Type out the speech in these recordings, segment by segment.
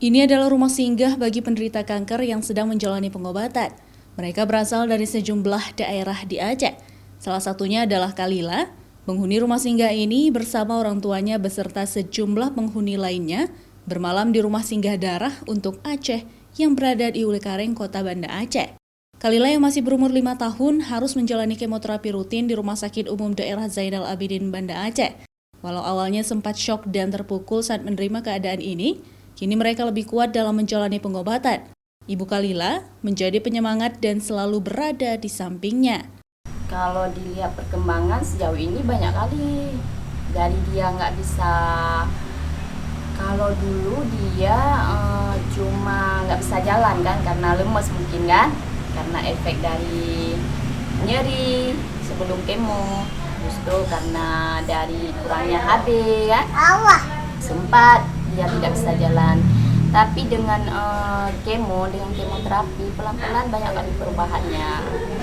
Ini adalah rumah singgah bagi penderita kanker yang sedang menjalani pengobatan. Mereka berasal dari sejumlah daerah di Aceh. Salah satunya adalah Kalila. Penghuni rumah singgah ini bersama orang tuanya beserta sejumlah penghuni lainnya bermalam di rumah singgah darah untuk Aceh yang berada di Ulekareng, Kota Banda Aceh. Kalila yang masih berumur 5 tahun harus menjalani kemoterapi rutin di Rumah Sakit Umum Daerah Zainal Abidin, Banda Aceh. Walau awalnya sempat syok dan terpukul saat menerima keadaan ini, kini mereka lebih kuat dalam menjalani pengobatan. Ibu Kalila menjadi penyemangat dan selalu berada di sampingnya. Kalau dilihat perkembangan sejauh ini banyak kali. Dari dia nggak bisa, kalau dulu dia cuma nggak bisa jalan kan, karena lemes mungkin kan, karena efek dari nyeri sebelum kemo. Terus itu karena dari kurangnya HB kan, sempat dia tidak bisa jalan. Tapi dengan dengan kemoterapi pelan-pelan banyak kali perubahannya.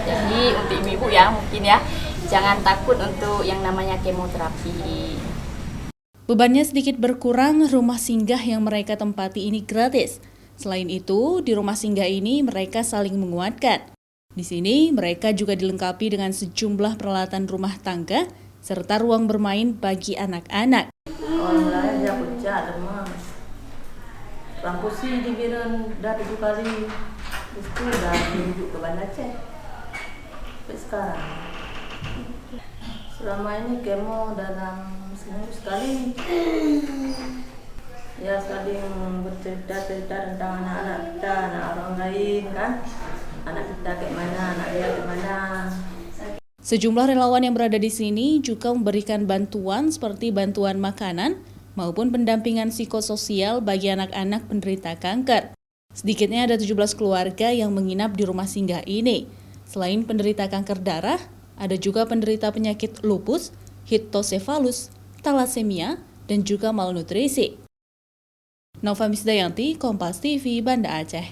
Jadi untuk ibu-ibu ya mungkin ya, jangan takut untuk yang namanya kemoterapi. Bebannya sedikit berkurang, rumah singgah yang mereka tempati ini gratis. Selain itu, di rumah singgah ini mereka saling menguatkan. Di sini mereka juga dilengkapi dengan sejumlah peralatan rumah tangga serta ruang bermain bagi anak-anak. Orang lain dia pucat, demam. Rampusi dibilang dah 7 kali. Terus itu dah dirujuk ke Banda Aceh. Sampai sekarang. Selama ini kemo dalam seminggu sekali. Ya saling bercerita-cerita tentang anak-anak kita, anak orang lain kan. Anak kita kayak mana, anak dia kayak mana. Sejumlah relawan yang berada di sini juga memberikan bantuan seperti bantuan makanan maupun pendampingan psikososial bagi anak-anak penderita kanker. Sedikitnya ada 17 keluarga yang menginap di rumah singgah ini. Selain penderita kanker darah, ada juga penderita penyakit lupus, hidrosefalus, talasemia, dan juga malnutrisi. Nova Misdayanti, Kompas TV, Banda Aceh.